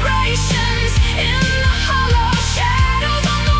Vibrations in the hollow shadows on the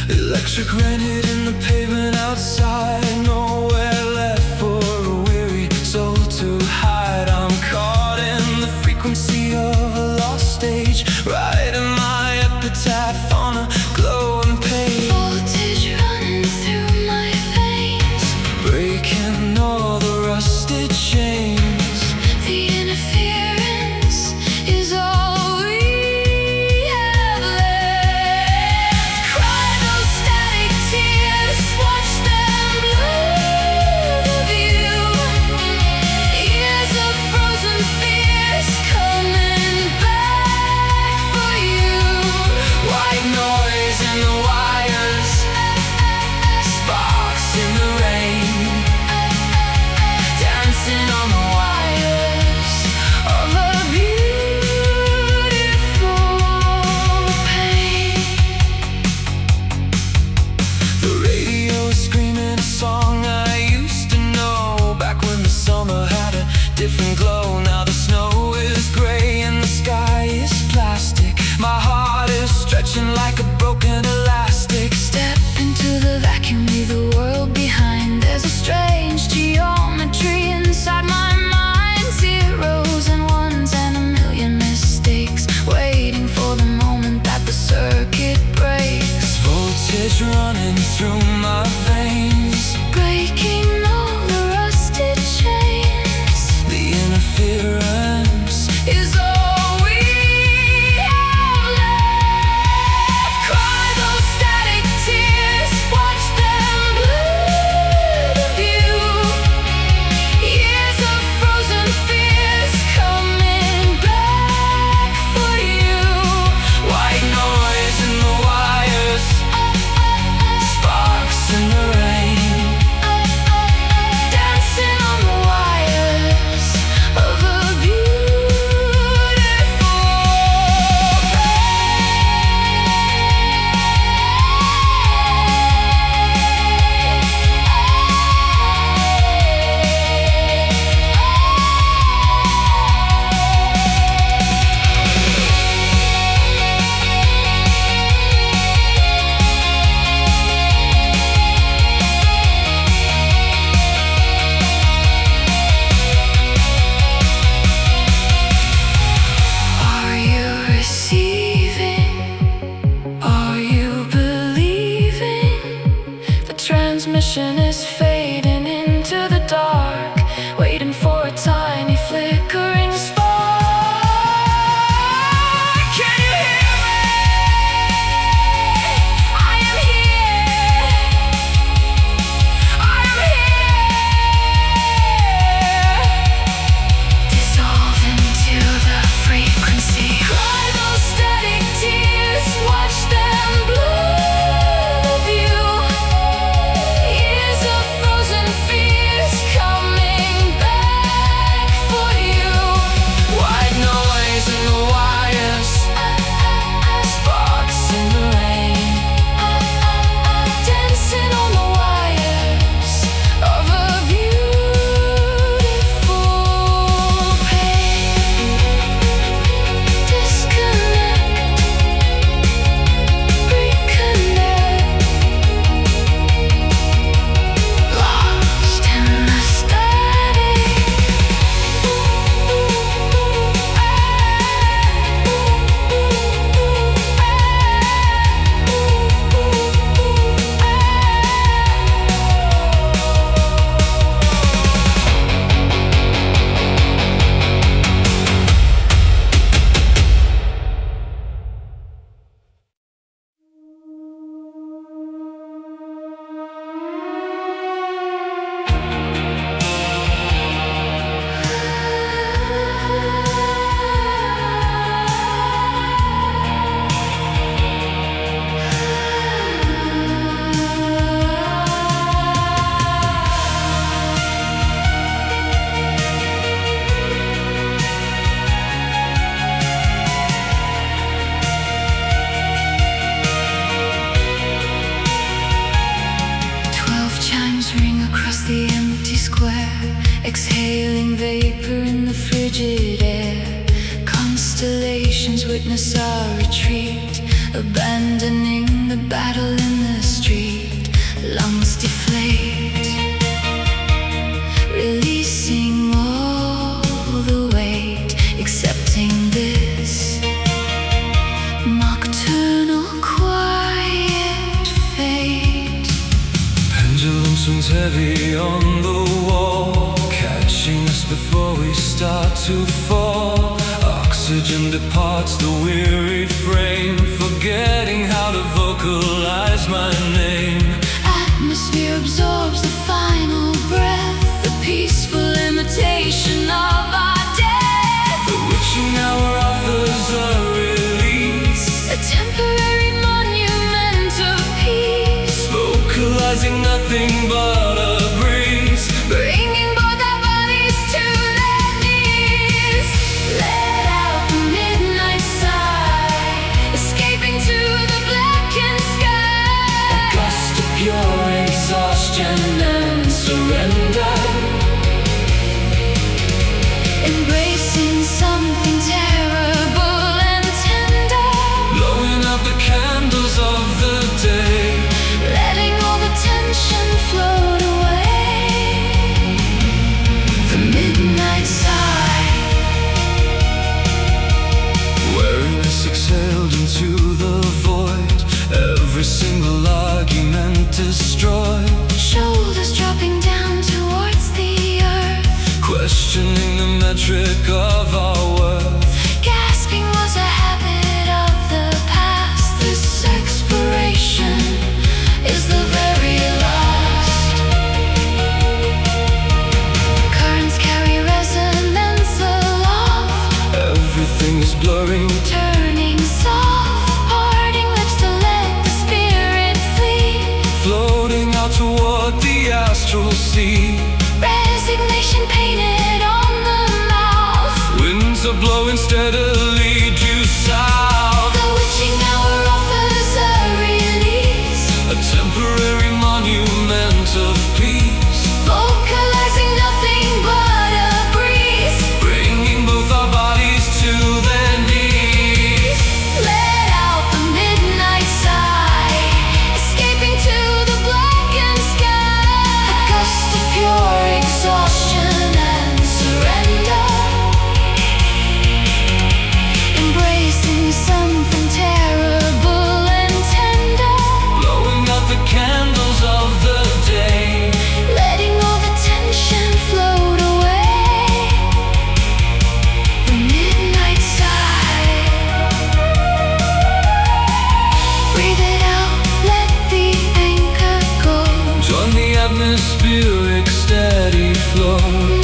Electric rain hitting the pavement outside. Nowhere left for a weary soul to hide. I'm caught in the frequency of a lost stage, writing my epitaph on a glowing page. Voltage running through my veins, breaking all the rusted chains. the interference is all we have left. Cry those static tears, watch them blur the view. Years of frozen fears coming back for you. White noise in the wires, sparks in the rain, dancing on the wires Of a beautiful pain. The radio is screaming a song I used to know, back when the summer had a different glow. Now the snow is gray and the sky is plastic. My heart is stretching like a broken elastic. Step into the vacuum, leave the world behind. There's a strange geometry inside my mind. Zeros and ones and a million mistakes, waiting for the moment that the circuit breaks. Voltage running through my veins, Breaking all the rusted chains. the interference Is all we have left. Cry those static tears, watch them blur the view. Years of frozen fears coming back for you. white noise in the wires, sparks in the rain, Dancing on the wires of a beautiful Are you receiving? Are you believing? The transmission is fading into the dark, waiting for a tiny flickering spark. Can you hear me? I am here. I am here. Dissolve into the frequency. Cry those static tears, watch them blur the view. Years of frigid air. Constellations witness our retreat, abandoning the battle in the street. Lungs deflate, releasing all the weight, accepting this nocturnal quiet fate. Pendulum swings heavy on the wall, catching us before we start to fall. Oxygen departs the weary frame, forgetting how to vocalize my name. Atmosphere absorbs the final breath, the peaceful imitation of our death. The witching hour offers a release, A temporary monument of peace, vocalizing nothing but a breeze. bringing both our bodies to their knees. Let out the midnight sigh, escaping to the blackened sky. A gust of pure exhaustion and surrender, Embracing something terrible and tender, blowing out the candles of the day. letting all the tension float away. The midnight sigh, Weariness exhaled into the void, every single argument destroyed. shoulders dropping down towards the earth. Questioning the metric of our worth. Gasping was a habit of the past. This expiration is the very last. Currents carry resonance aloft, Everything is blurring, turning soft, parting lips to let the spirit flee. floating out toward the astral sea. Resignation painted on the mouth. Winds are blowing steadily due south. The witching hour offers a release, A temporary monument of peace, vocalizing nothing but a breeze, bringing both our bodies to their knees. let out the midnight sigh, escaping to the blackened sky. A gust of pure exhaustion and surrender, embracing something terrible and tender, Blowing out the candles of the day. letting all the tension float away. The midnight sigh, breathe it out, let the anchor go. Join the atmospheric steady flow.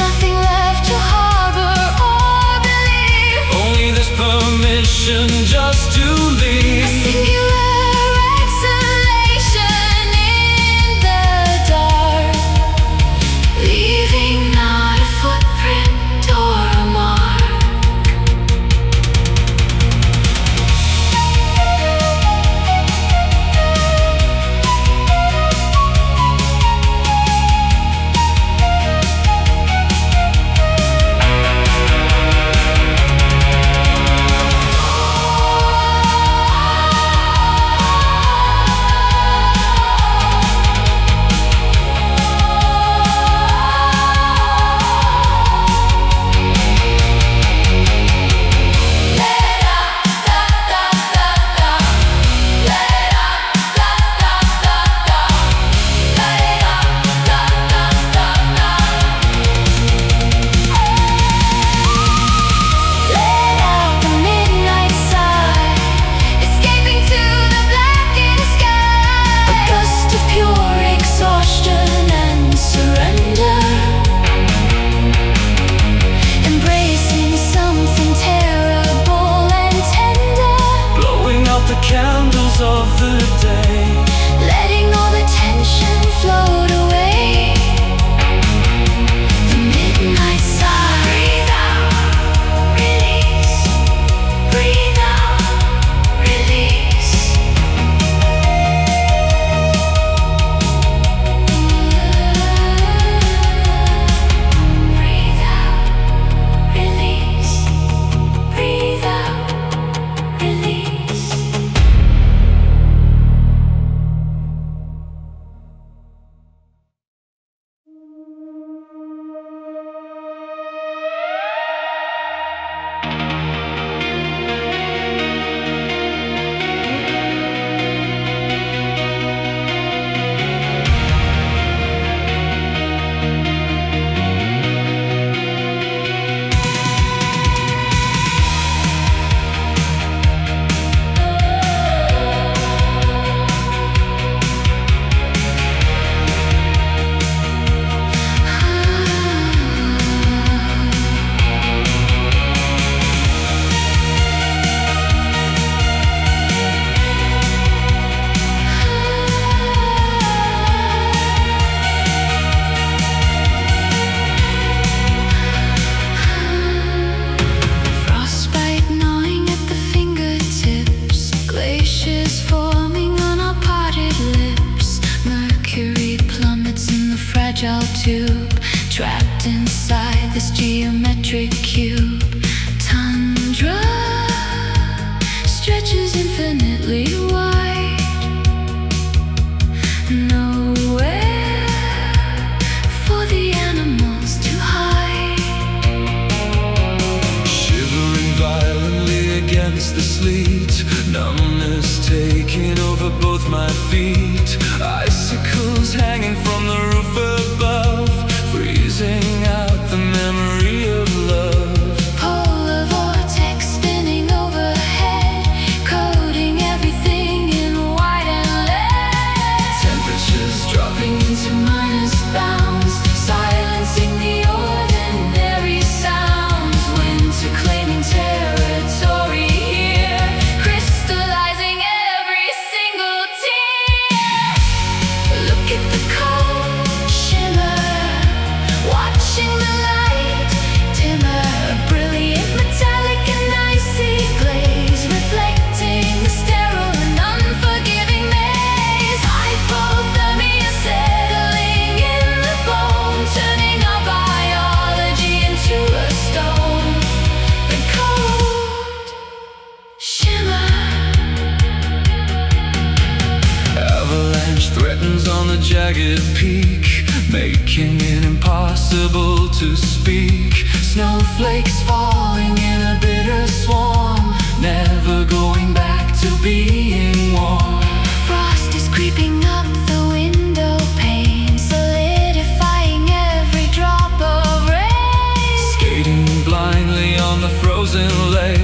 Nothing left to harbor or believe. Only this permission just to A leave. singular exhalation in the dark, leaving not a footprint or a mark. Release. over both my feet. Icicles hanging from the roof above, freezing out the memory of love. Polar vortex spinning overhead, coating everything in white and lead. Temperatures dropping Into minus bounds, silencing the ordinary sounds. Winter claiming territory here, crystallizing every single tear. Look at the cold shimmer, watching the light dimmer. A brilliant metallic and icy glaze, reflecting the sterile and unforgiving maze. Hypothermia settling in the bone, turning our biology into a stone. The cold shimmer. avalanche threatens on the jagged peak, making it impossible to speak. Snowflakes falling in a bitter swarm, never going back to being warm. Frost is creeping up the window pane, solidifying every drop of rain. Skating blindly on the frozen lake,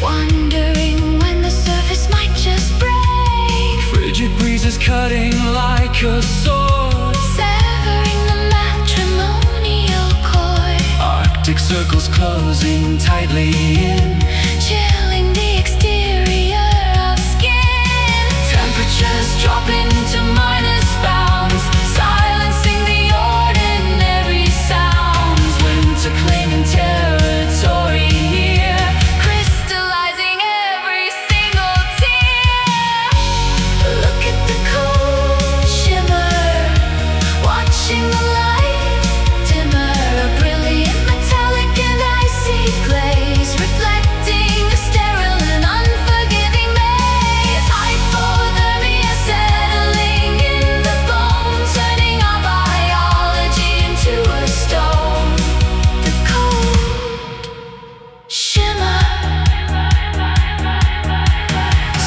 Wondering when the surface might just break. frigid breezes cutting like a sword, Severing the matrimonial cord, Arctic circles closing tightly in, chilling the exterior of skin. temperatures dropping To minus bounds, silencing the ordinary sounds. winter claiming territory here. Crystallizing every single tear. Look at the cold shimmer, watching the light dimmer. A brilliant metallic and icy glaze, reflecting a sterile and unforgiving maze. Hypothermia settling in the bone, turning our biology into a stone. The cold shimmer.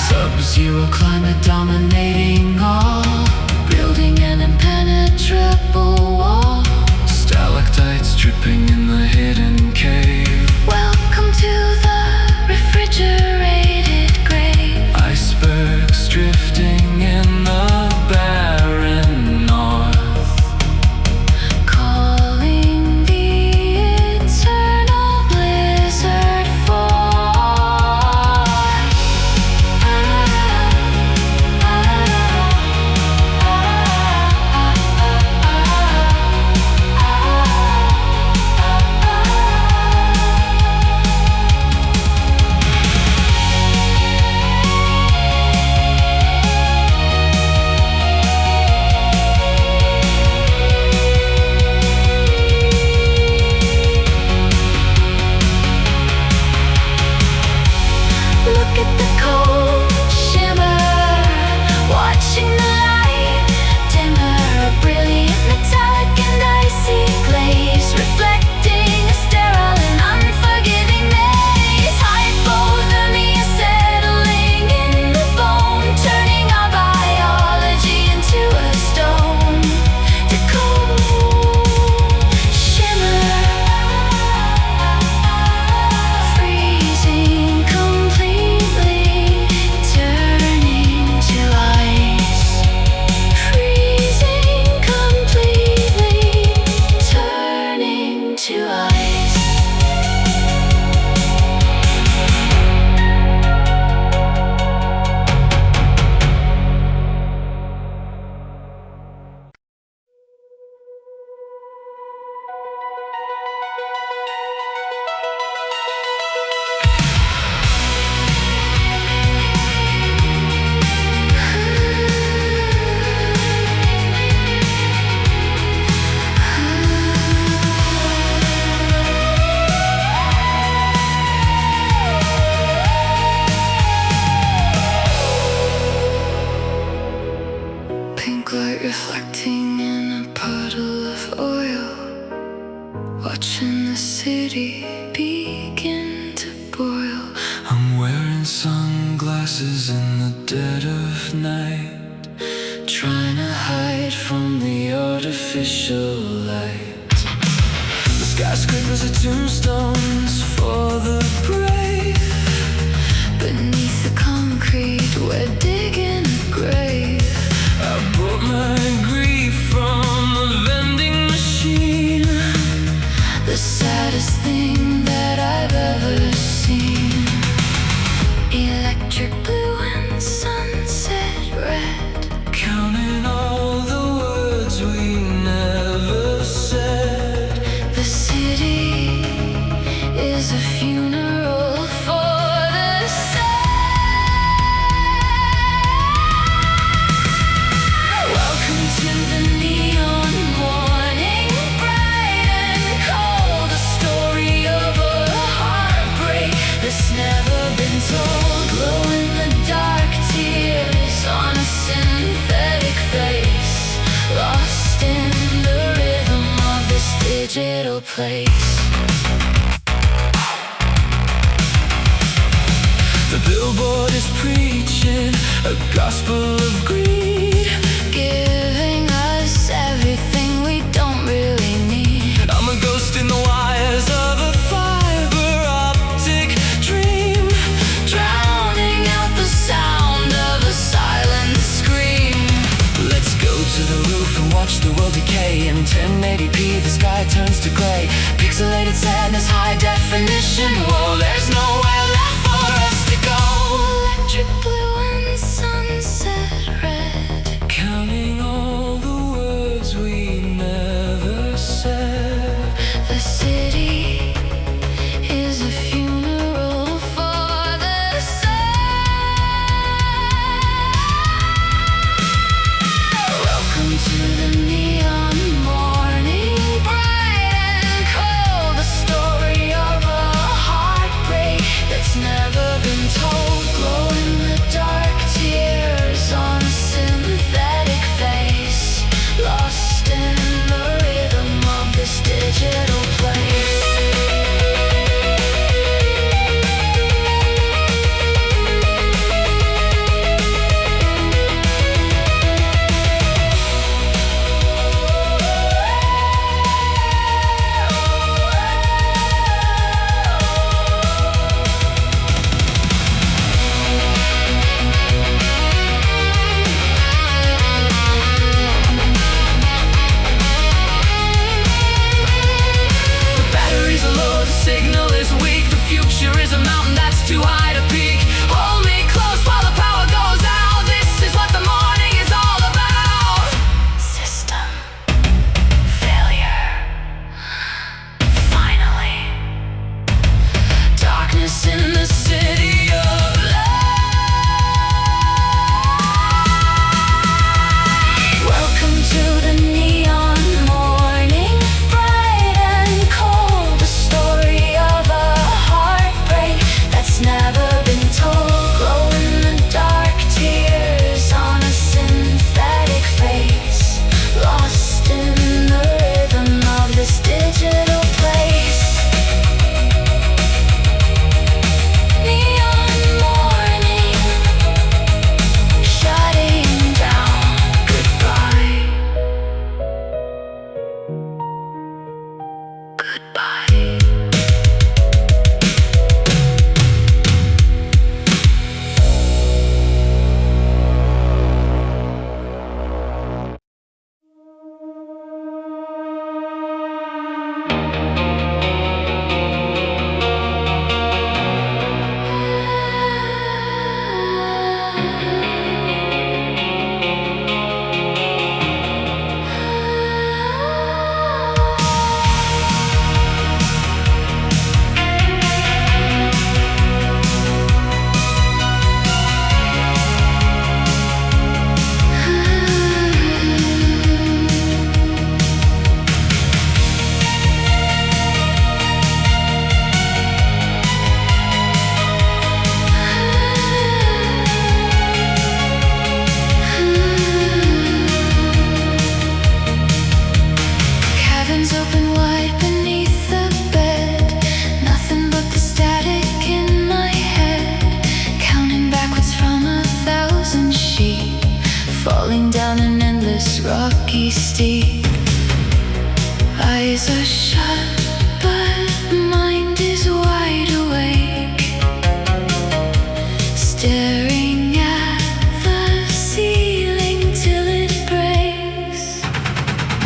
Sub-zero climate dominating all, building an impenetrable wall. Stalactites dripping in the hidden cave, Welcome to the refrigerated grave. icebergs drifting in the barren north, Calling the eternal blizzard forth. Look at the cold shimmer, watching the light dimmer. A brilliant metallic and icy glaze, reflecting a sterile and unforgiving maze. Hypothermia settling in the bone, turning our biology into a stone. The cold shimmer, freezing completely, turning to ice. Freezing completely, turning to ice. Pink light reflecting in a puddle of oil, watching the city begin to boil. I'm wearing sunglasses in the dead of night, trying to hide from the artificial light. The skyscrapers are tombstones for the brave. Beneath the concrete, we're digging a grave. I bought my grief from a vending machine, The saddest thing that I've ever seen. Electric blue and sunset red, counting all the words we never said. the city is a funeral for the sad. Welcome to the neon morning, bright and cold, a story of a heartbreak that's never been told. Glow in the dark, tears on a synthetic face, lost in the rhythm of this digital place. The billboard is preaching a gospel of greed, Giving us everything we don't really need. I'm a ghost in the wires of a fiber optic dream, Drowning out the sound of a silent scream. let's go to the roof and watch the world decay. In 1080p the sky turns to gray, pixelated sadness, high definition. Whoa, there's nowhere left for us to go. Electric blue and sunset red, Counting all the words we never said. the city is a funeral for the sad. Welcome to the neon morning, bright and cold, the story of a heart falling down an endless rocky steep. Eyes are shut, but mind is wide awake, staring at the ceiling till it breaks.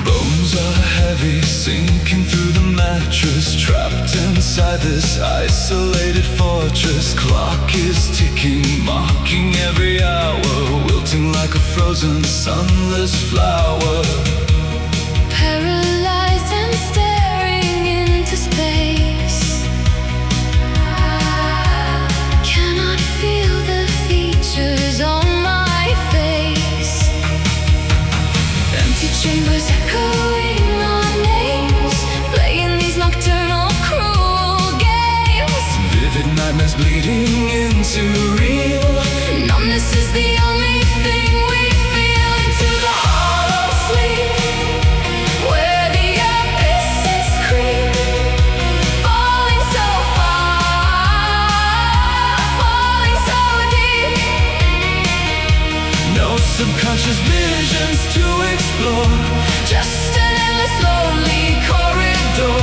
Bones are heavy, sinking through the mattress, trapped inside this isolated fortress. Clock is ticking, mocking every hour, wilting like a frozen, sunless flower. Paralyzed and staring into space, cannot feel the features on my face. Empty chambers echoing our names, playing these nocturnal cruel games. Vivid nightmares bleeding into real. Numbness is the only thing we feel. Into the hollow sleep, where the abysses creep, falling so far, falling so deep. No subconscious visions to explore, Just an endless lonely corridor,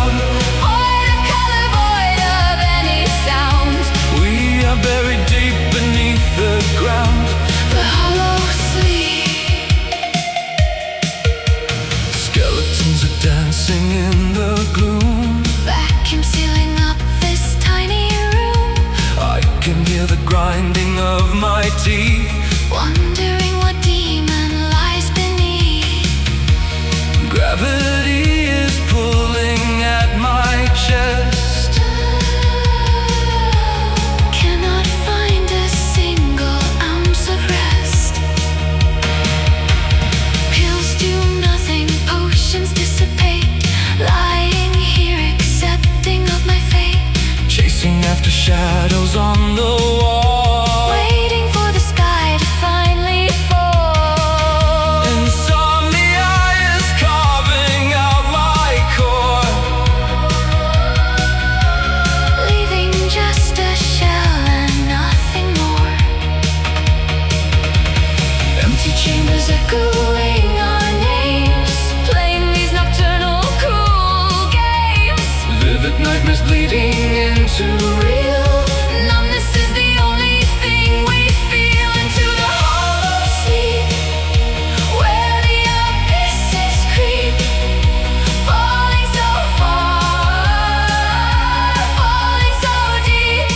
void of color, void of any sound. we are buried deep beneath the ground. The hollow sleep. Skeletons are dancing in the gloom. Vacuum sealing up this tiny room, I can hear the grinding of my teeth. wondering what demon lies beneath. Gravity is pulling at my chest. Cannot find a single ounce of rest. Pills do nothing, potions dissipate, lying here accepting of my fate, Chasing after shadows on the wall. waiting for the sky to finally fall. Insomnia is carving out my core. Leaving just a shell and nothing more. Empty Chambers echoing our names, playing these nocturnal cruel games. vivid nightmares bleeding into real. Numbness is the only thing we feel. Into the hollow sleep, where the abysses creep, falling so far, falling so deep.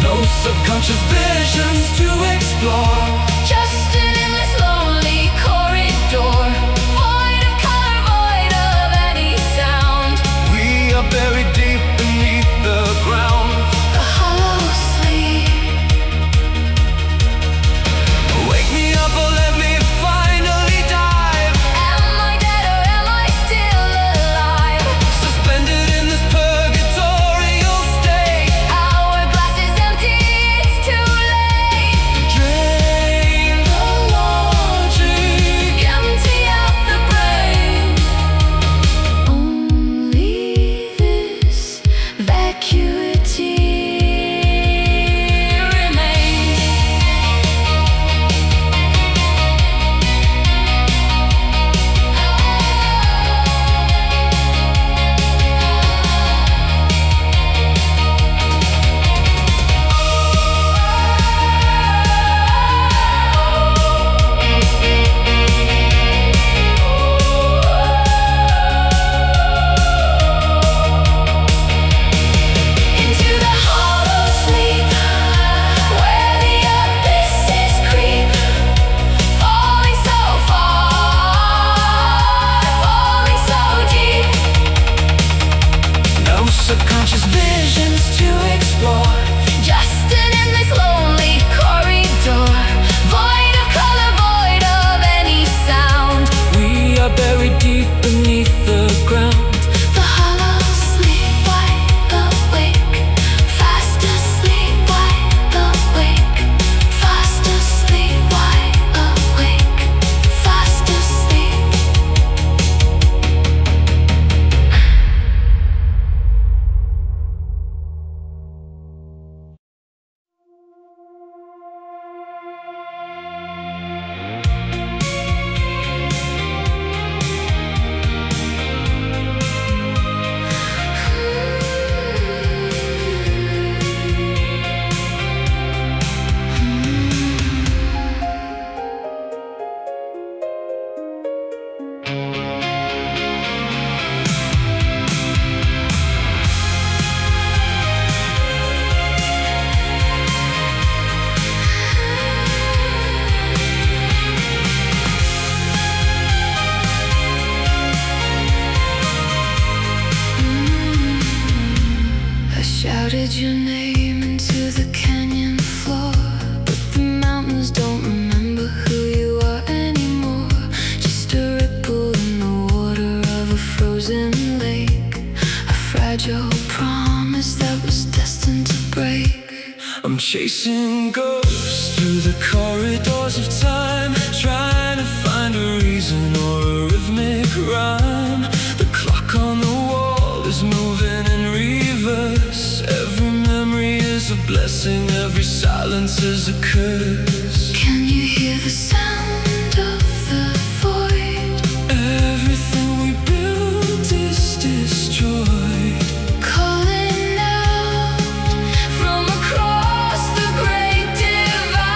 No subconscious visions to explore, Just an endless chasing ghosts through the corridors of time, trying to find a reason or a rhythmic rhyme. The clock on the wall is moving in reverse. Every memory is a blessing, every silence is a curse. Can you hear the sound of the void? Everything we built is destroyed. Calling out from across the great divide.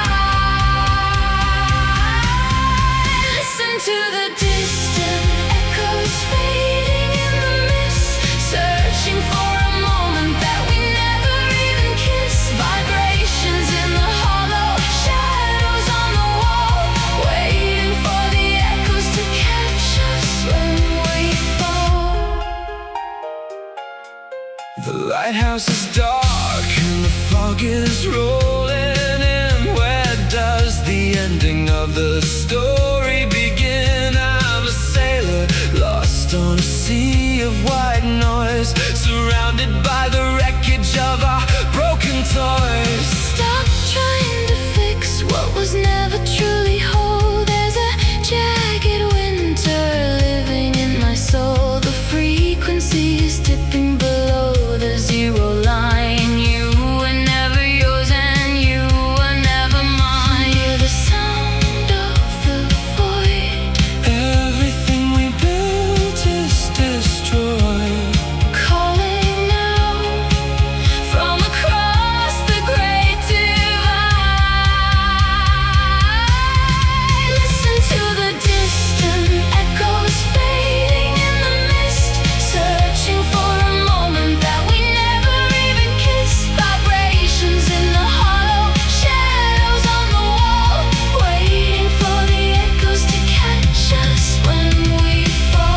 Listen to the distant echoes fading in the mist, searching for a moment that we never even kissed. Vibrations in the hollow, shadows on the wall, waiting for the echoes to catch us when we fall. The lighthouse is dark and the fog is rolling in. Where does the ending of the story begin? I'm a sailor lost on a sea of white noise, surrounded by the wreckage of our broken toys. Stop trying to fix what was never truly whole. There's a jagged winter living in my soul. The frequency is dipping below the zero line. You were never yours and you were never mine. Hear the sound of the void. Everything we built is destroyed. Calling out from across the great divide. Listen to the distant echoes fading in the mist, searching for a moment that we never even kissed. Vibrations in the hollow, shadows on the wall, waiting for the echoes to catch us when we fall.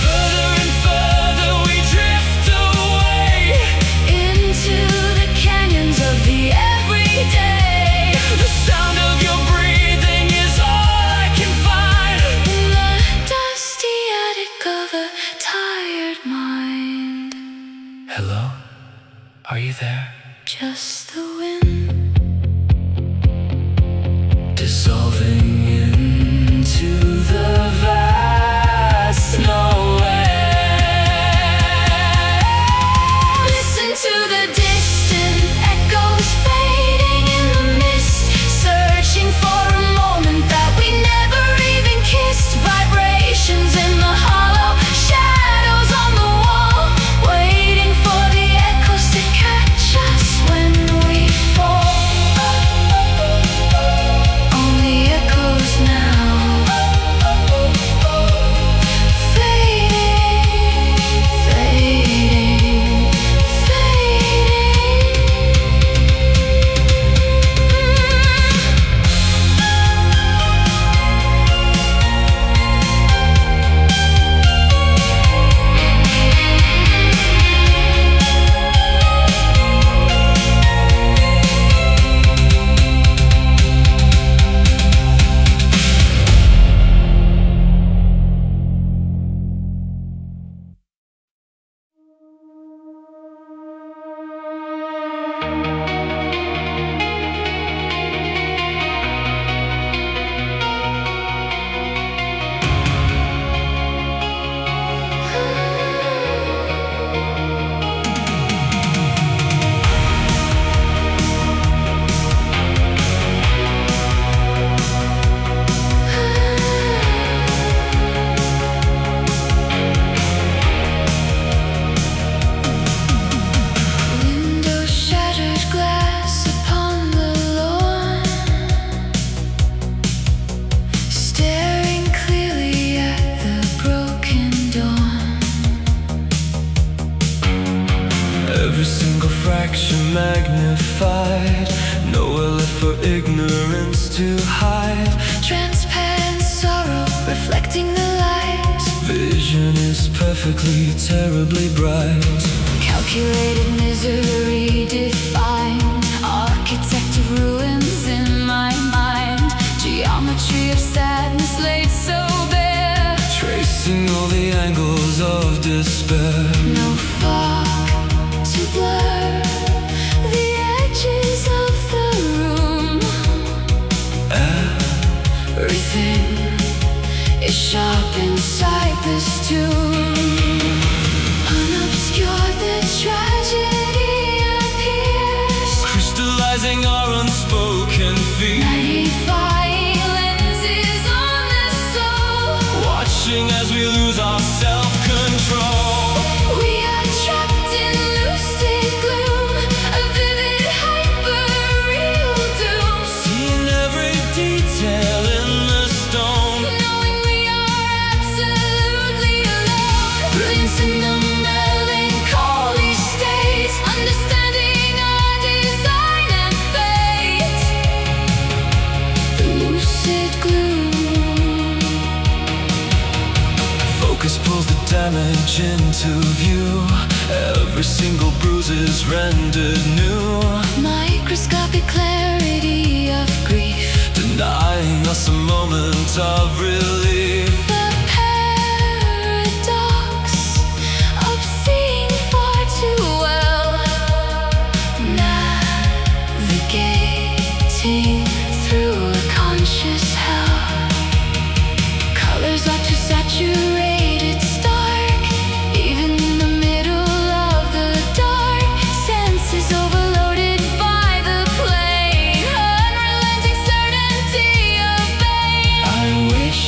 Further and further we drift away, Into the canyons of the everyday. the sound of your breathing is all I can find. In the dusty attic of a tired mind. Hello? Are you there? Just the wind Dissolving into the vast nowhere. Listen to the distant echoes fading in the mist, searching for a moment that we never even kissed. Vibrations in the hollow, shadows on the wall, waiting for the echoes to catch us when we fall. Only echoes magnified, nowhere left for ignorance to hide. Transparent sorrow reflecting the light. Vision is perfectly, terribly bright. Calculated misery defined. Architect of ruins in my mind. Geometry of sadness laid so bare. Tracing all the angles of despair. No fog to blur the edges of the room. Everything is sharp inside this tomb. Unobscured, the tragedy appears, Crystallizing our unspoken fears. magnifying lenses on the soul. Watching as we lose our self-control. We are trapped in lucid gloom, a vivid hyper-real doom. Seeing every detail in the stone. Knowing we are absolutely alone. Brilliance in the melancholy state. Understanding our design and fate. The lucid gloom. Focus pulls the damage into view. Every single bruise is rendered new. Microscopic clarity of grief. Denying us a moment of relief. The paradox of seeing far too well. Navigating through a conscious hell. Colors are too saturated, it's dark. Even in the middle of the dark. Senses overloaded by the plane. Unrelenting certainty of pain. I wish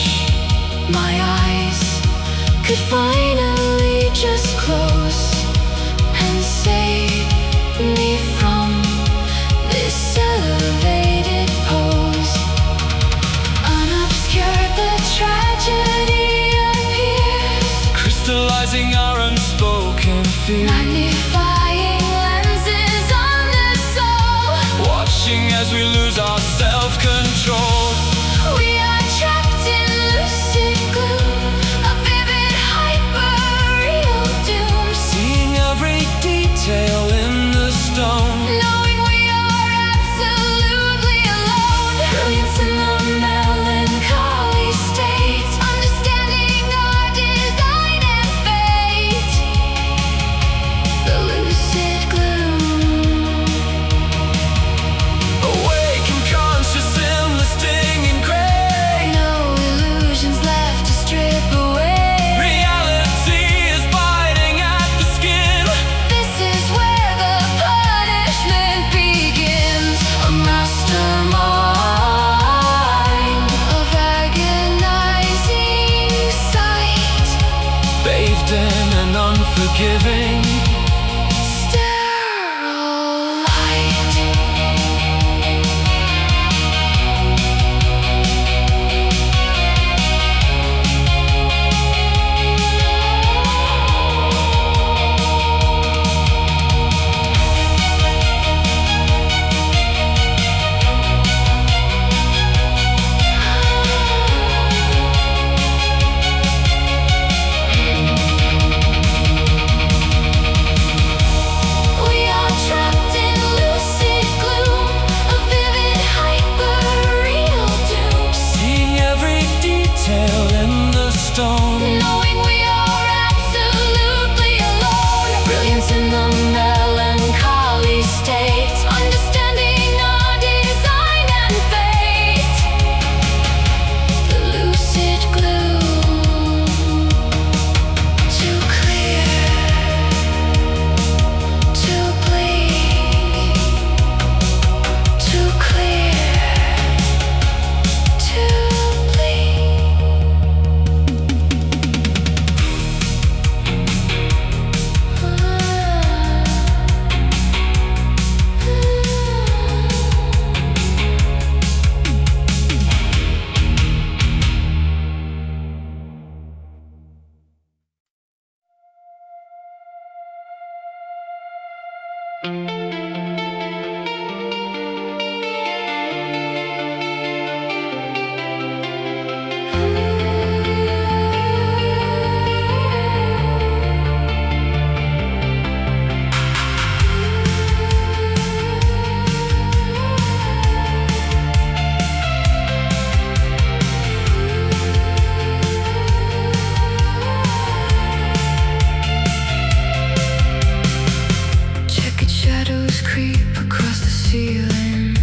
creep across the ceiling,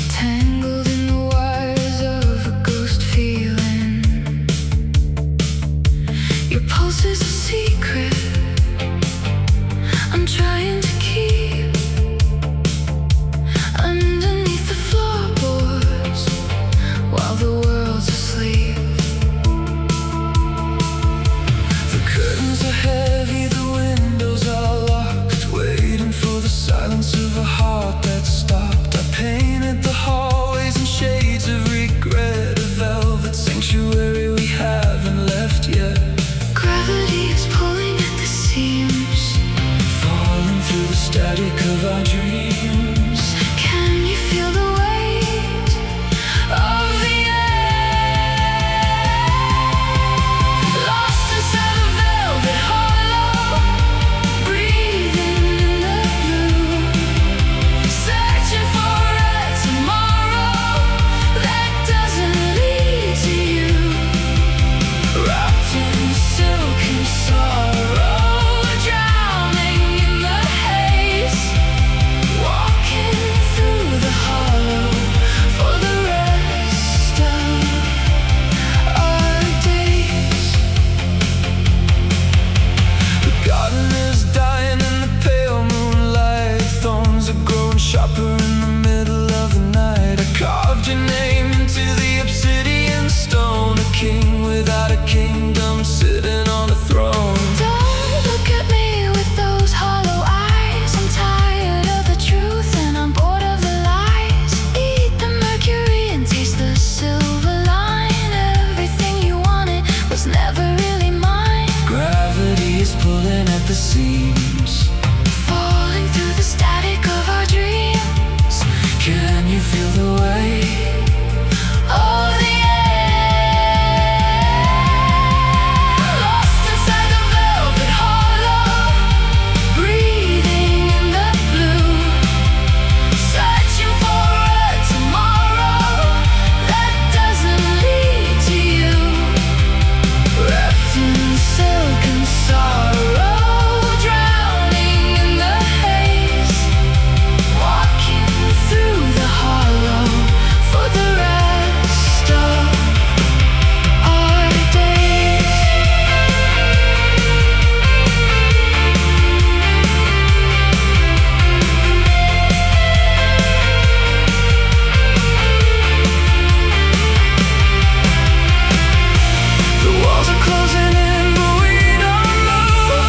tangled in the wires of a ghost feeling. Your pulse is a secret I'm trying to keep underneath the floorboards while the world's asleep. The curtains are heavy, the windows are locked, waiting for the silence of a heart that stopped. I painted the hallways in shades of regret, a velvet sanctuary we haven't left yet. Gravity is pulling at the seams, Falling through the static of our dreams. can you feel the weight of the air? Lost inside a velvet hollow, breathing in the blue, searching for a tomorrow that doesn't lead to you. Wrapped in silk and sorrow, drowning in the haze, walking through the hollow for the rest of our days. The garden is dying in the pale moonlight. Thorns are growing sharper in the middle of the night. I carved your name into the obsidian stone, a king without a kingdom sitting on a throne. Don't look at me with those hollow eyes. I'm tired of the truth and I'm bored of the lies. Eat the mercury and taste the silver line. Everything you wanted was never really mine. Gravity is pulling at the seams. Falling through the static of our dreams. Can you feel the weight Oh, the air. Lost inside the velvet hollow, breathing in the blue, searching for a tomorrow that doesn't lead to you. Wrapped in silk and sorrow, drowning in the haze, walking through the hollow for the rest of our days. The walls are closing in, but we don't move.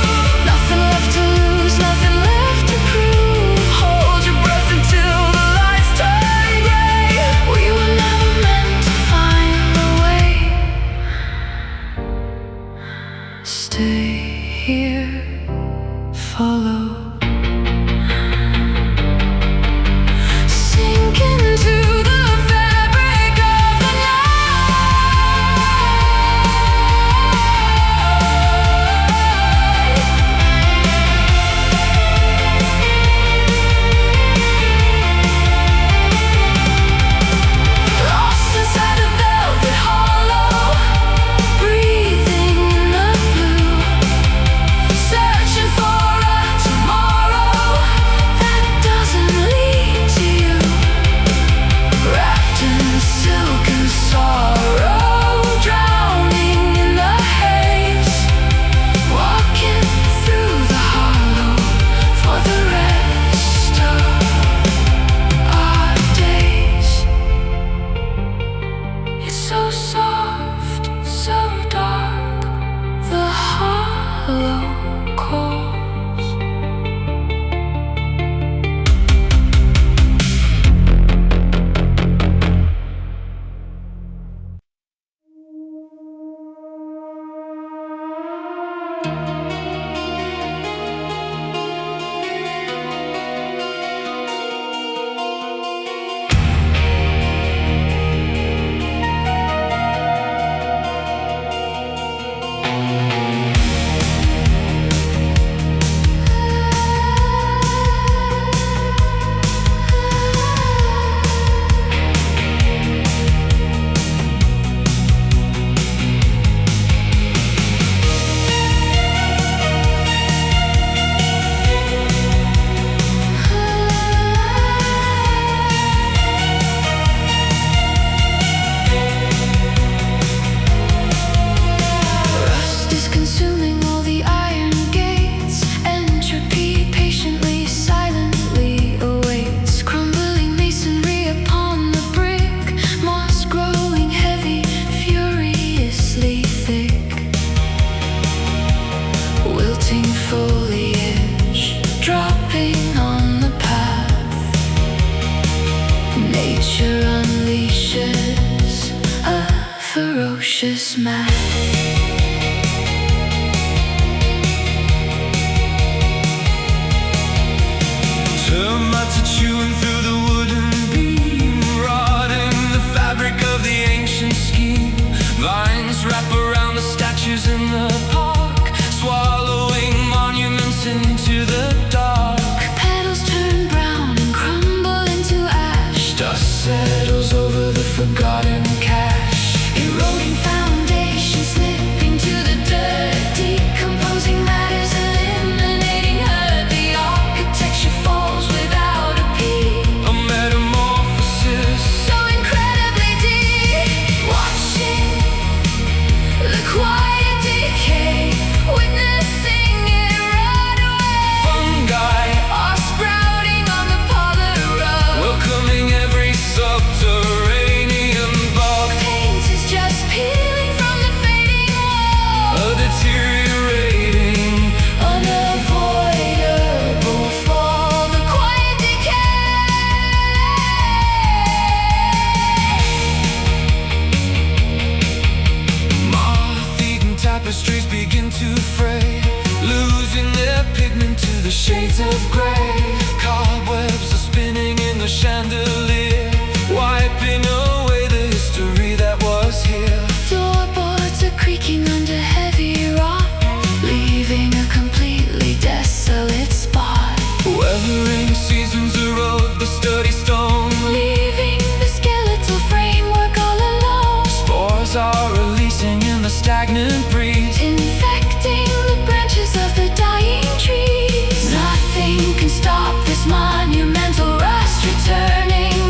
Nothing left to lose, nothing left to prove. Hold your breath until the lights turn gray. We were never meant to find the way. Stay here, follow. Sink into the fabric of the night. Lost inside a velvet hollow, breathing in the blue, searching for a tomorrow that doesn't lead to you. smash. Termites are chewing through the wooden beam, rotting the fabric of the ancient scheme. Vines wrap around the statues in the park, swallowing monuments into the dark. Petals turn brown and crumble into ash. Dust settles over the forgotten cache. Eroding foundations, slipping to the dirt. Decomposing matters, eliminating hurt. The architecture falls without a peep. A metamorphosis So incredibly deep. Watching the quiet decay, witnessing it rot away. fungi, Are sprouting on the polar road. welcoming every subterranean bug. Paint is just peeling from the fading wall. A deteriorating, Unavoidable fall, the quiet decay. moth-eaten tapestries begin to fray, losing their pigment to the shades of gray. Cobwebs are spinning in the chandelier, wiping away the history that was here. Floorboards are creaking under heavy rock, leaving a completely desolate spot. Weathering seasons erode the sturdy stone, Leaving the skeletal framework all alone. spores are releasing in the stagnant breeze. Infecting the branches of the dying trees. Nothing can stop this monumental rust, returning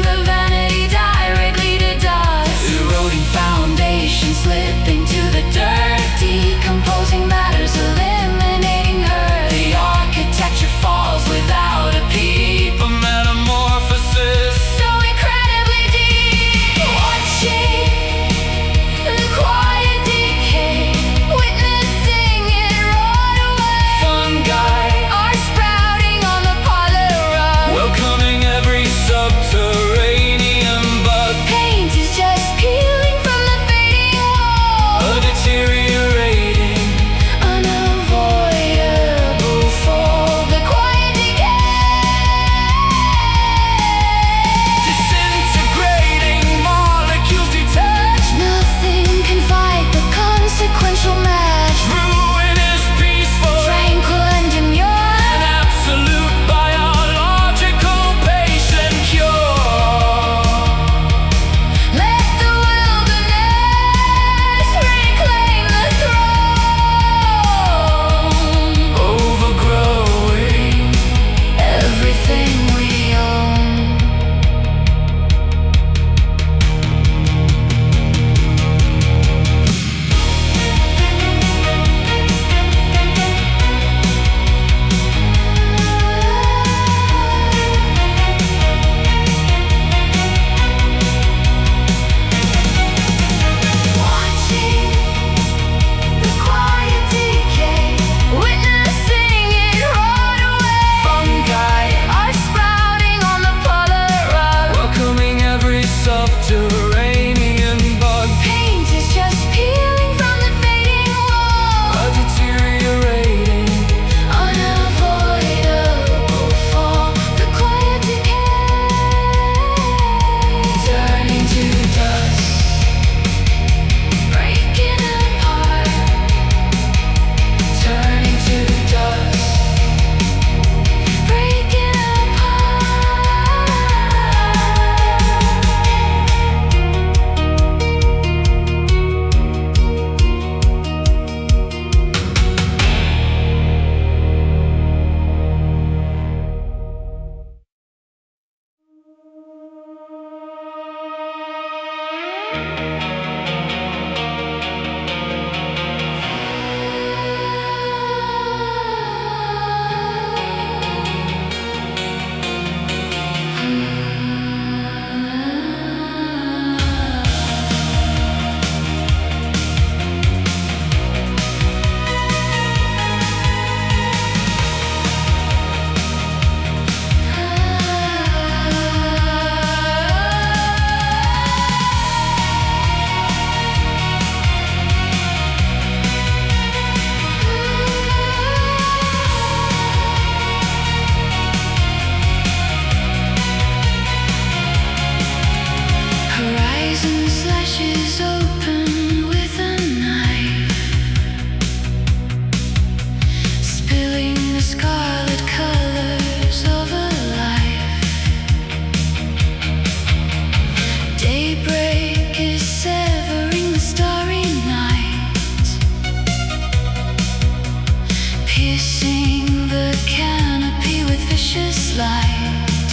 flight.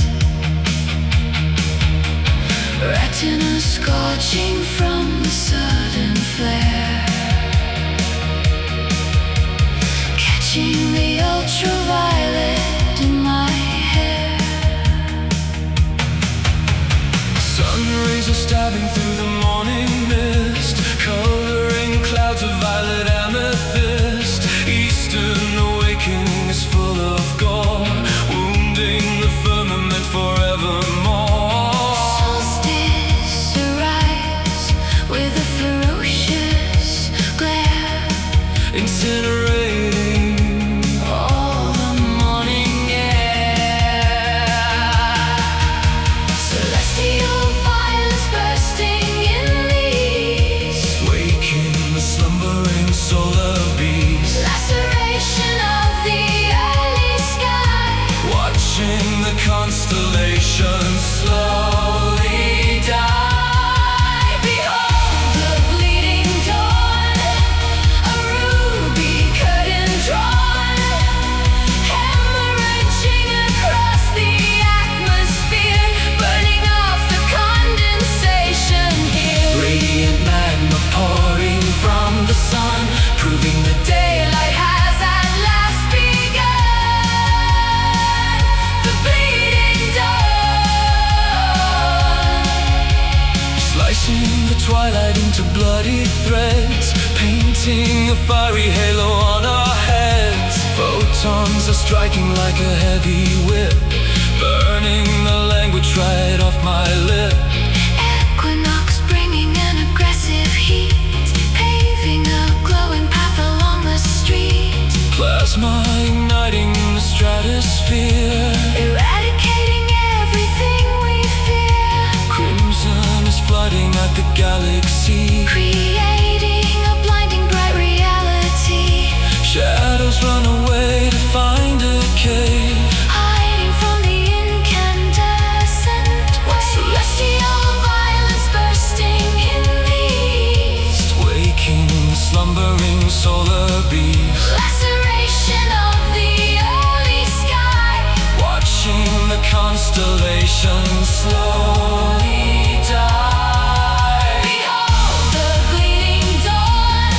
Retina scorching from the sudden flare, catching the ultraviolet in my hair. Sun rays are stabbing through the morning mist, coloring clouds of violet amethyst. Eastern awakening is full of gore, wounding the firmament forevermore. Solstice arrives with a ferocious glare, Incinerating all the morning air. Celestial violence bursting in the east, waking the slumbering solar beast. laceration of the early sky, Watching the constellations slowly die. behold the bleeding dawn, a ruby curtain drawn, hemorrhaging across the atmosphere, burning off the condensation here. Radiant magma pouring from the sun, proving the Daylight has at last begun. The bleeding dawn, slicing the twilight into bloody threads, painting a fiery halo on our heads. Photons are striking like a heavy whip, burning the language right off my lip. equinox bringing an aggressive heat, paving a glowing path along the street, Plasma igniting the stratosphere, eradicating everything we fear, crimson is flooding at the galaxy. creating a blinding bright reality, Shadows run away to find a cave, hiding from the incandescent waves. Celestial violence bursting in the east, waking the slumbering solar beast. laceration of the early sky, Watching the constellations slowly die. behold the bleeding dawn,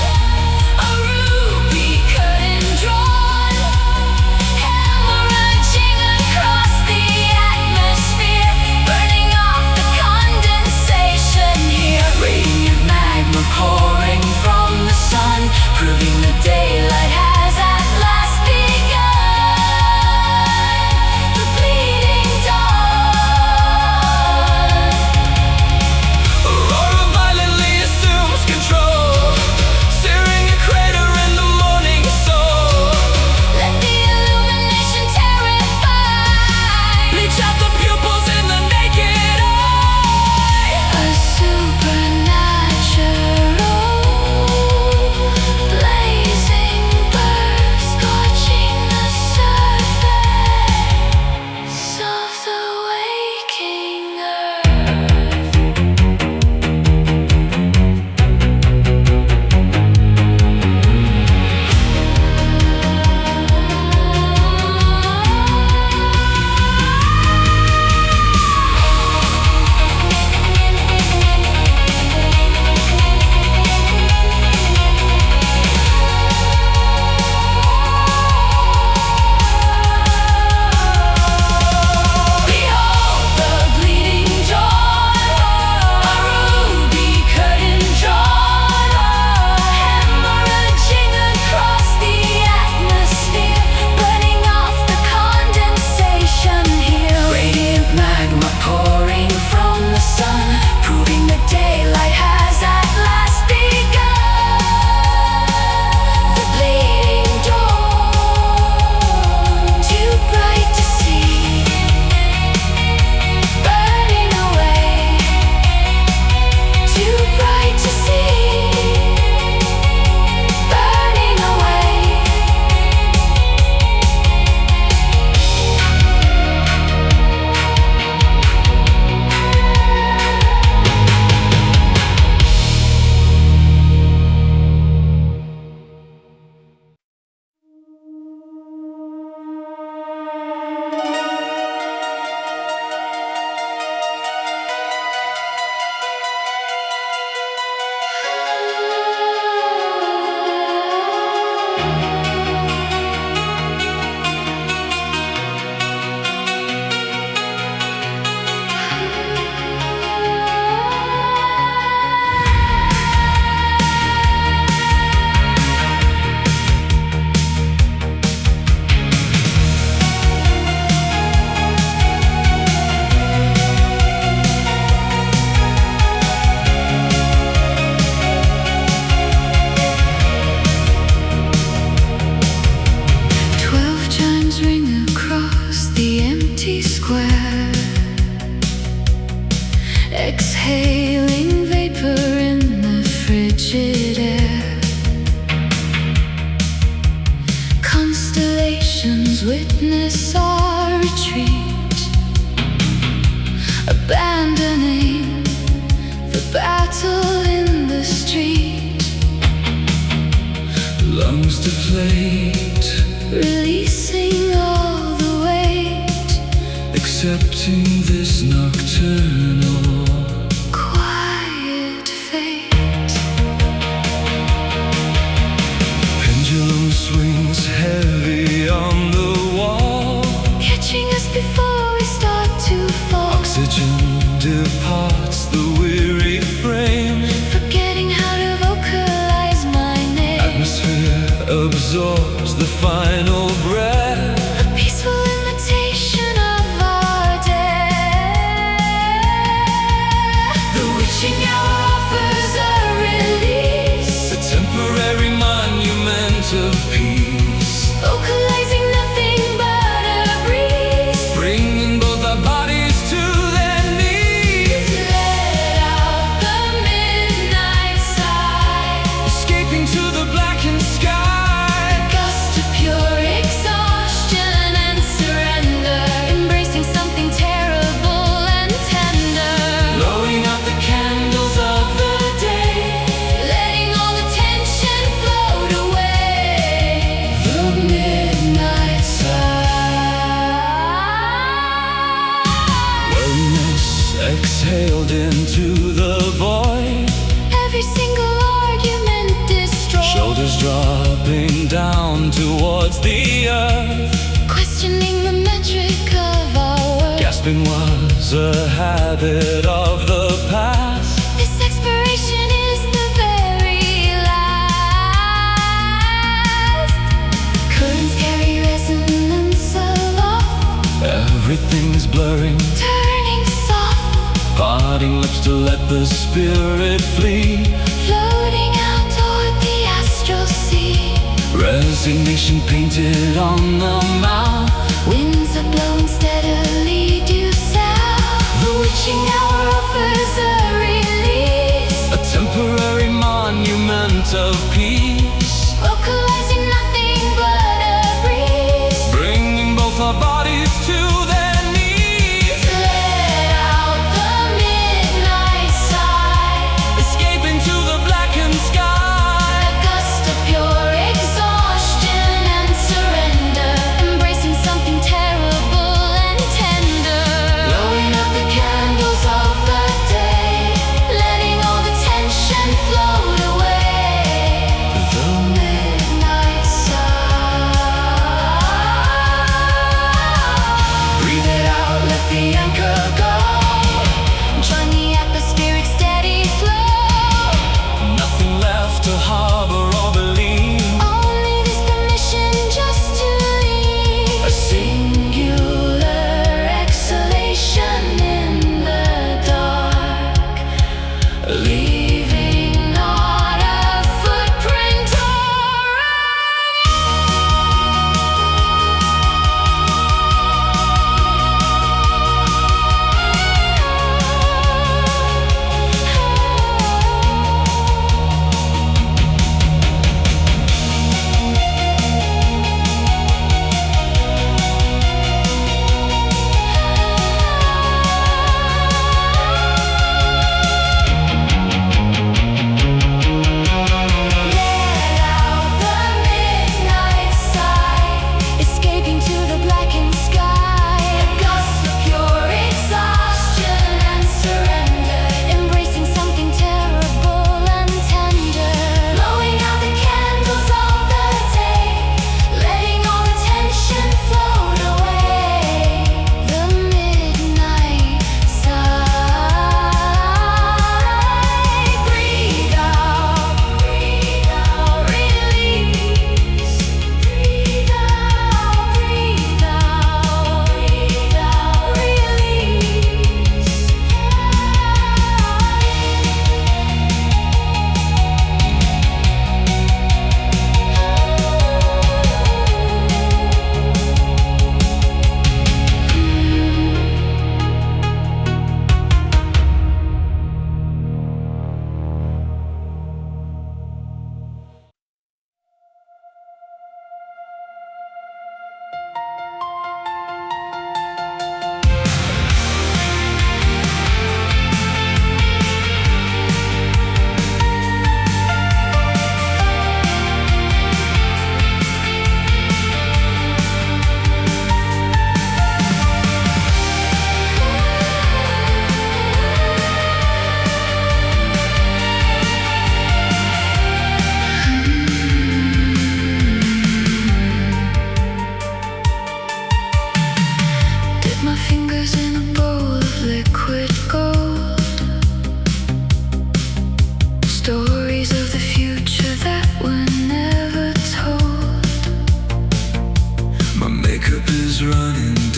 a ruby curtain drawn, hemorrhaging across the atmosphere, burning off the condensation here. Radiant magma pouring from the sun, Proving the daylight has at last begun. The bleeding dawn. square, exhaling vapor in the frigid air. Constellations witness our retreat, abandoning the battle in the street. Lungs deflate, Releasing all the weight, accepting this nocturnal quiet fate. pendulum swings heavy on the wall. Catching us before we start to fall. Oxygen departs the weary frame. Forgetting how to vocalize my name. Atmosphere absorbs the final breath. A peaceful imitation of our death. The witching hour offers a release, A temporary monument of peace, vocalizing nothing but a breeze. bringing both our bodies to their knees. Let out the midnight sigh, Escaping to the blackened sky. gust of pure exhaustion and surrender, embracing something terrible and tender. Blowing out the candles of the day. Letting all the tension float away. The midnight sigh. wellness exhaled into the void. Every single argument destroyed. Shoulders dropping down towards the earth. Questioning the metric of our worth. Gasping was a habit of the past. This expiration is the very last. Currents carry resonance aloft, Everything's blurring, turning soft, parting lips to let the spirit flee. floating out toward the astral sea. Resignation painted on the mouth. Winds are blowing steadily due south. The witching hour offers a release, A temporary monument of peace, vocalizing nothing but a breeze. bringing both our bodies to their knees. Let out the midnight sigh, Escaping to the blackened sky. a gust of pure exhaustion and surrender, embracing something terrible and tender. Blowing out the candles of the day, letting all the tension float away.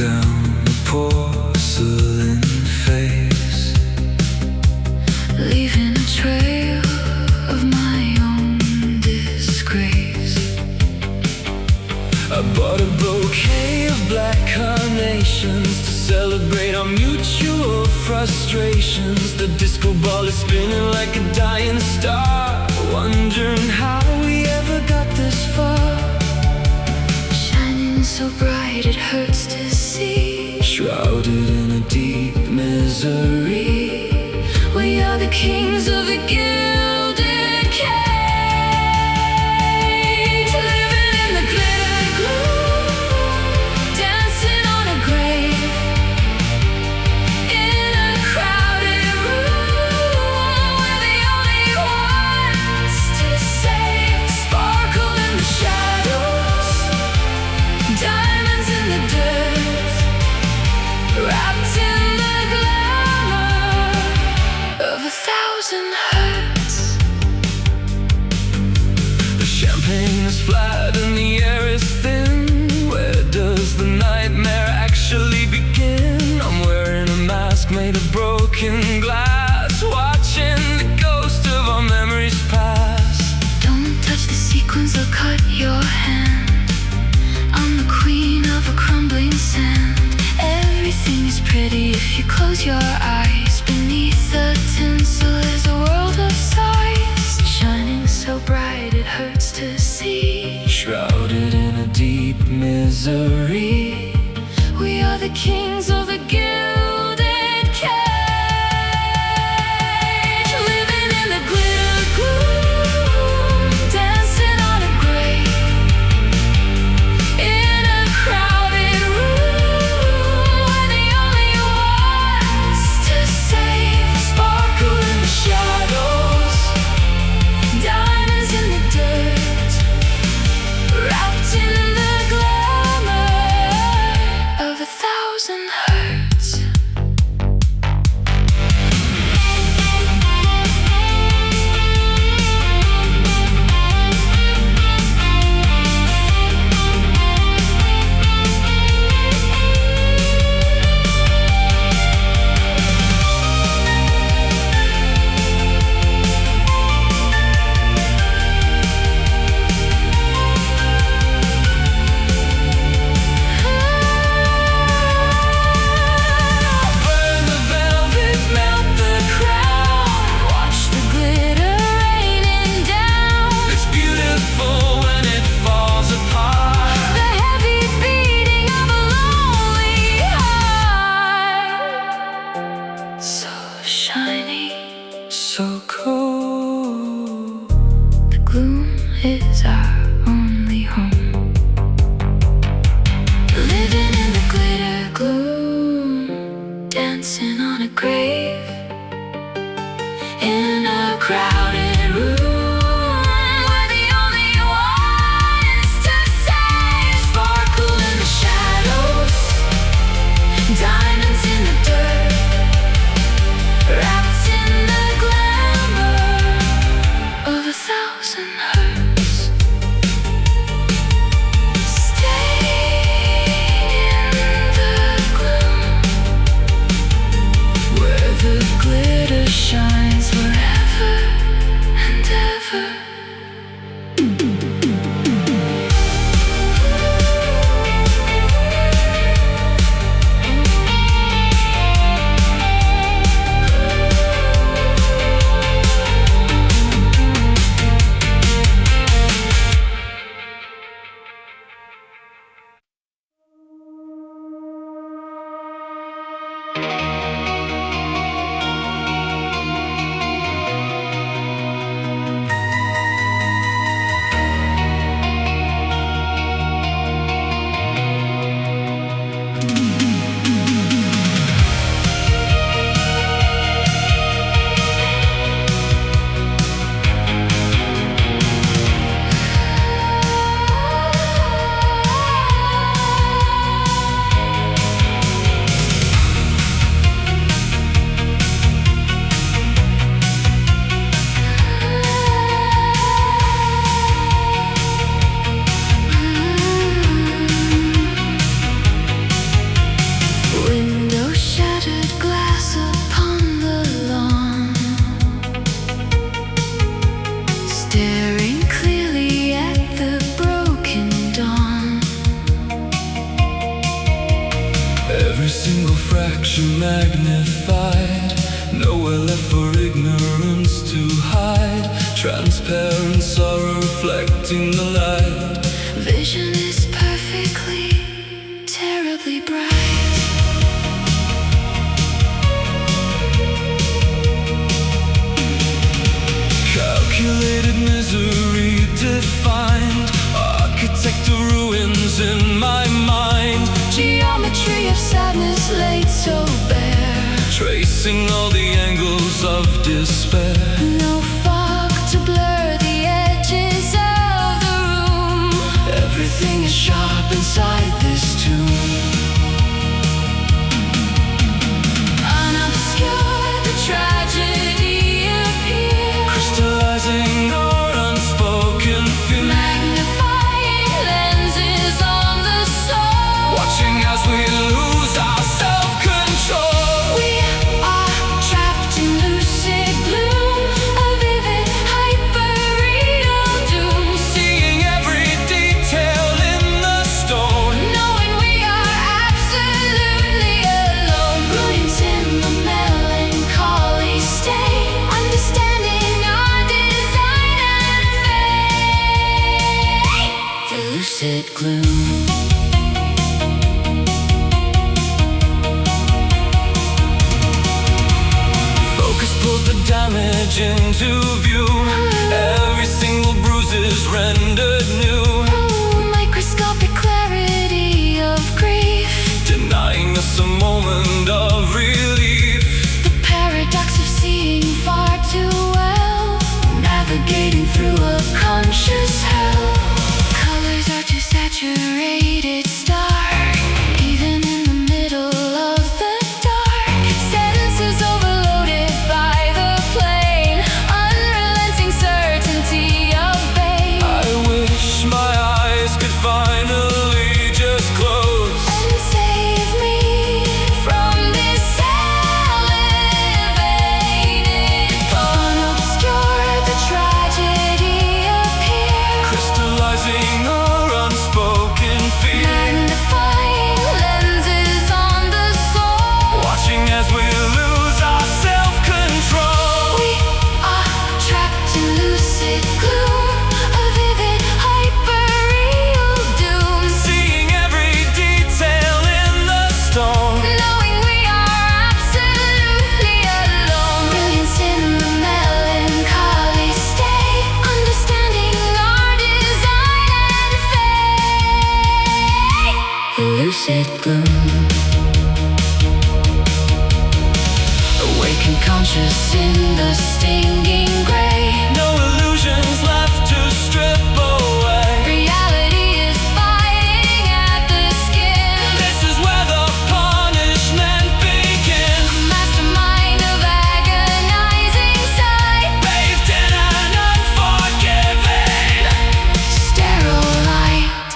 down the porcelain face, leaving a trail of my own disgrace. I bought a bouquet of black carnations to celebrate our mutual frustrations. The disco ball is spinning like a dying star, wondering how we ever got this far. Shining so bright it hurts to see, Shrouded in a deep misery, we are the kings of a gilded cage, living in the glitter gloom, dancing on a grave, in a crowded room. We're the only ones to save. Sparkle in the shadows, diamonds in the dirt, wrapped in the glamour of 1,000 hertz. the champagne is flat and the air is thin. Where does the nightmare actually begin? I'm wearing a mask made of broken glass, watching the ghost of our memories pass. Don't touch the sequins, I'll cut your hand. I'm the queen of a crumbling sand. Everything is pretty if you close your eyes. Beneath the tinsel is a world of sighs, shining so bright it hurts to see. Shrouded in a deep misery, We are the kings of a gilded cage, living in the glitter gloom, dancing on a grave, in a crowded room. We're the only ones to save. Sparkle in the shadows, diamonds in the dirt, wrapped in the glamour of 1,000 hertz. burn the velvet, melt the crown, Watch the glitter raining down, it's beautiful when it falls apart. the heavy beating of a lonely heart. So shiny, So cold. the gloom is our only home. Living in the glitter gloom, dancing on a grave, in a crowded room. We're the only ones to save. Sparkle in the shadows, diamonds in the dirt, wrapped in the glamour of 1,000 hertz. Staying in the gloom, where the glitter shines forever Every single fraction magnified, nowhere left for ignorance to hide. Transparent sorrow reflecting the light. Vision is perfectly, terribly bright. Calculated misery defined, architect of ruins in my mind. Geometry of sadness laid so bare, Tracing all the angles of despair. no fog to blur the edges of the room. Everything is sharp inside this tomb. Unobscure the tragedy appears, Crystallizing our unspoken fear. magnifying lenses on the soul. Watching as we lose our self-control. We are trapped in lucid gloom, a vivid, hyper-real doom. Seeing every detail in the stone. Knowing we are absolutely alone. Brilliance in the melancholy state, understanding our design and fate. The lucid gloom. Focus pulls the damage into view. Every single bruise is rendered new. Microscopic clarity of grief, Denying us a moment of relief. the paradox of seeing far too well, navigating through a conscious hell. Colors are too saturated, stark, even in the middle of the dark. Senses overloaded by the plain, unrelenting certainty of pain. I wish my eyes could finally just close. And save me from this elevated pose. Unobscure the tragedy appears, Crystallizing our unspoken fear. magnifying lenses on the soul. Watching as we lose our self-control. We are trapped in lucid gloom, a vivid, hyper-real doom. Seeing every detail in the stone. Knowing we are absolutely alone. Brilliance in the melancholy state, understanding our design and fate. The lucid gloom. Awaken conscious in the stinging gray. No illusions left to strip away. Reality is biting at the skin. This is where the punishment begins. Mastermind of agonizing sight, Bathed in an unforgiving sterile light.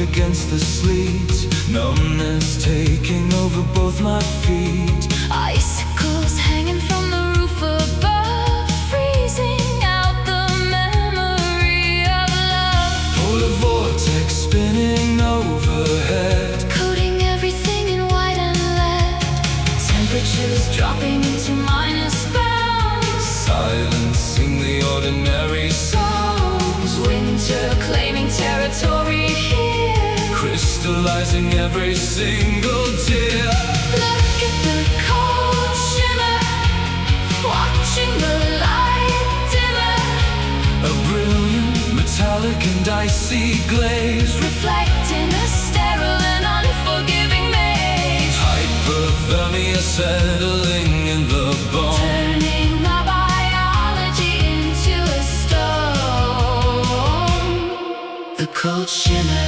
against the sleet, numbness taking over both my feet. Icicles hanging from the roof above, freezing out the memory of love. Polar vortex spinning overhead, Coating everything in white and lead. Temperatures dropping into minus bounds, silencing the ordinary sounds. winter claiming territory here. Crystallizing every single tear. Look at the cold shimmer, watching the light dimmer. A brilliant metallic and icy glaze, Reflecting a sterile and unforgiving maze. hyperthermia settling in the bone. Turning my biology into a stone. The cold shimmer.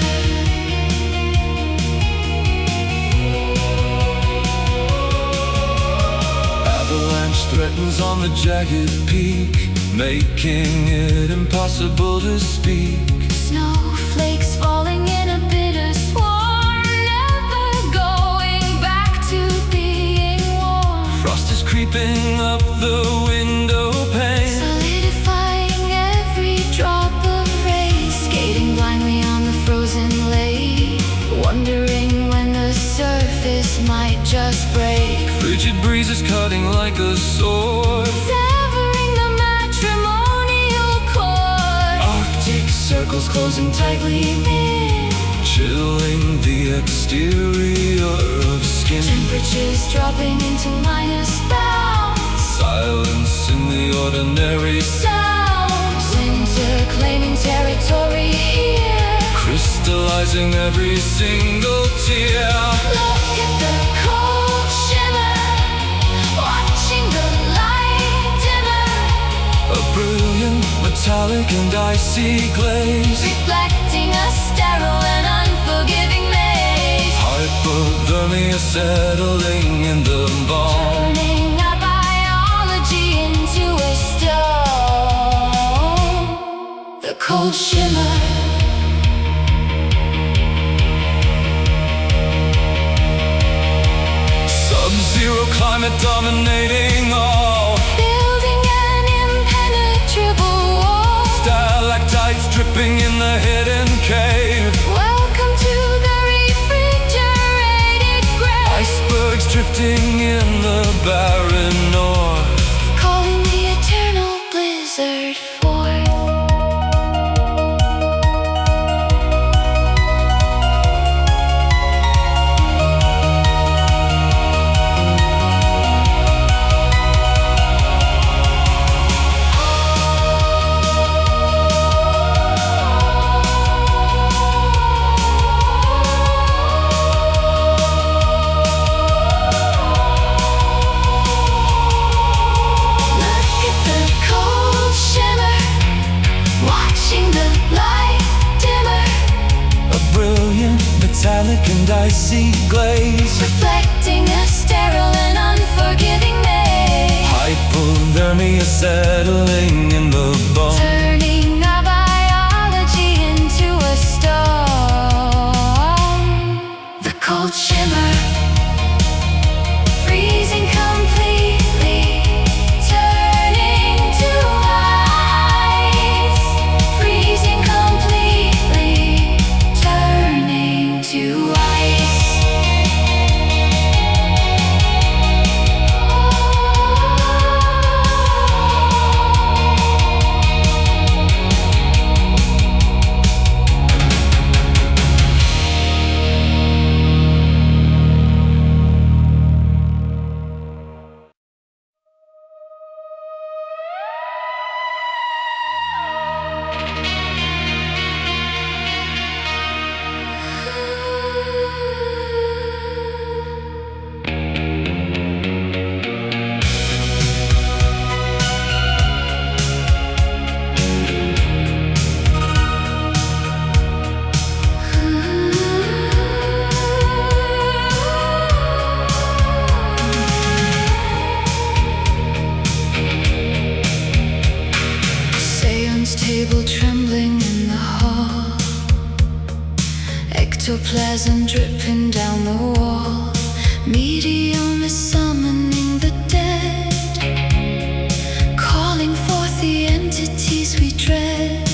Avalanche threatens on the jagged peak, making it impossible to speak. Snowflakes falling in a bitter swarm, never going back to being warm. Frost is creeping up the window pane, Solidifying every drop of rain. Skating blindly on the frozen lake, wondering when the surface might just break. frigid breezes cutting like a sword. Severing the matrimonial cord. Arctic Circles closing tightly in. chilling the exterior of skin. Temperatures dropping into minus bounds. Silencing the ordinary Sounds. Winter claiming territory here. crystallizing every single tear. Look at the cold shimmer, watching the light dimmer. A brilliant metallic and icy glaze, Reflecting a sterile and unforgiving maze. hyperthermia settling in the bone. Turning our biology into a stone. The cold shimmer. Sub-zero climate dominating all. Building an impenetrable wall. Stalactites dripping in the hidden cave. Welcome to the refrigerated grave. Icebergs drifting in the barren north. Calling the eternal blizzard forth. Look at the cold shimmer, watching the light dimmer. A brilliant metallic and icy glaze, Reflecting a sterile and unforgiving maze. hypothermia settling in the bone. Turning our biology into a stone. The cold shimmer. Freezing completely, turning to ice. Freezing completely, turning to ice. ectoplasm dripping down the wall. Medium is summoning the dead, calling forth the entities we dread.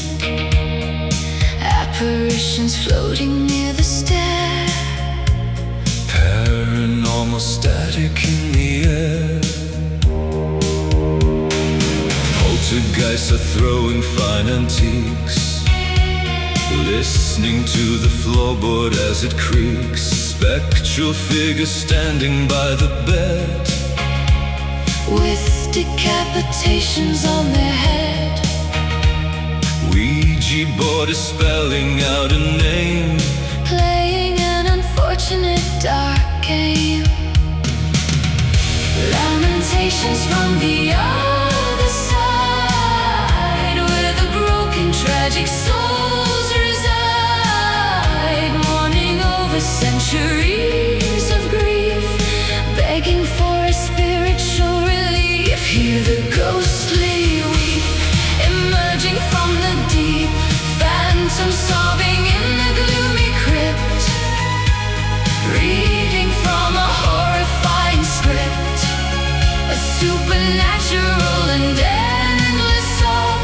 Apparitions floating near the stair. Paranormal static in the air. Poltergeists are throwing fine antiques, listening to the floorboard as it creaks. Spectral figures standing by the bed, with decapitations on their head. Ouija board is spelling out a name, playing an unfortunate dark game. Lamentations from the other side, where the broken tragic souls reside, mourning over centuries of grief, begging for a spiritual relief. Hear the ghostly weep, emerging from the deep, phantoms sobbing in the gloomy crypt, reading from a horrifying script, a supernatural and endless song,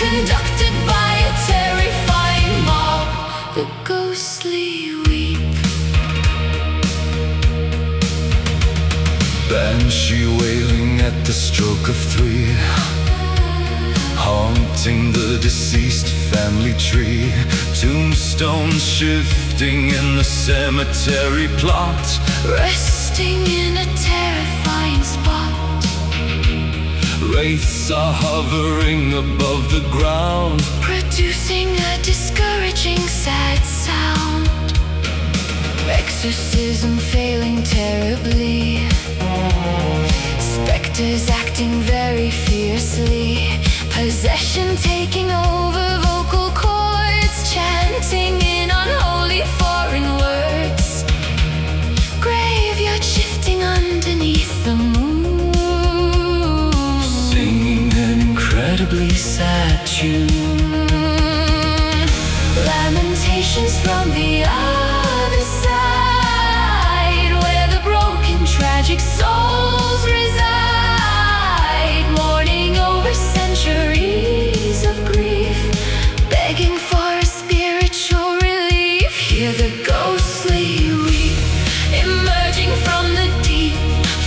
conducted by a terrifying mob. The ghostly weep. banshee wailing at the stroke of 3, haunting the deceased family tree. Tombstones shifting in the cemetery plot, Resting in a terrifying spot. wraiths are hovering above the ground, Producing a discouraging sad sound. Exorcism failing terribly. Specters acting very fiercely. Possession taking over vocal cords, chanting in unholy foreign words. Graveyard shifting underneath the moon, singing an incredibly sad tune. Lamentations from the other side, where the broken tragic souls reside, mourning over centuries of grief, begging for a spiritual relief. Hear the ghostly weep, emerging from the deep,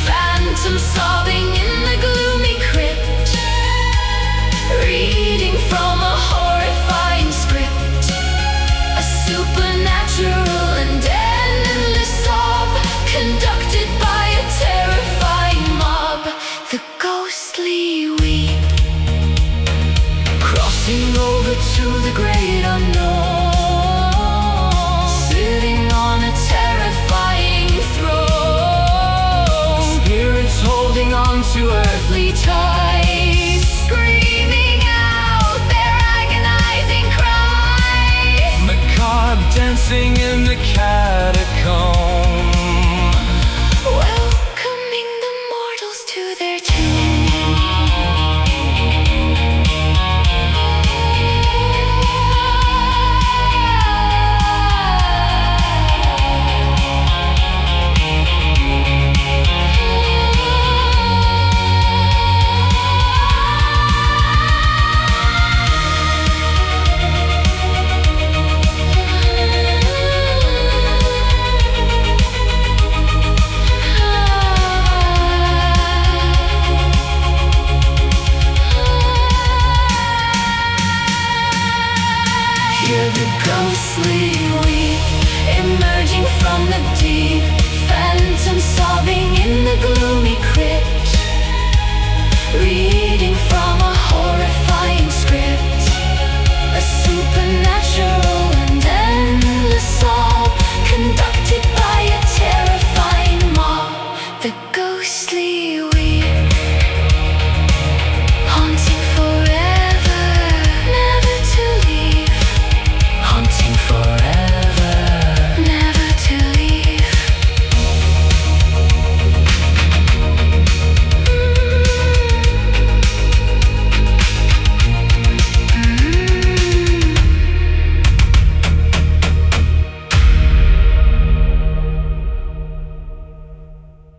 phantoms sobbing in the gloomy crypt, reading from a horrifying script, a supernatural and endless sob, conducted by a terrifying mob. The ghostly weep, crossing over to the great unknown, sitting on a terrifying throne. Spirits holding on to earthly ties, screaming out their agonizing cries. Macabre dancing in the catacomb, Welcoming the mortals to their tomb. Hear the ghostly weep, emerging from the deep, phantoms sobbing in the gloomy crypt, reading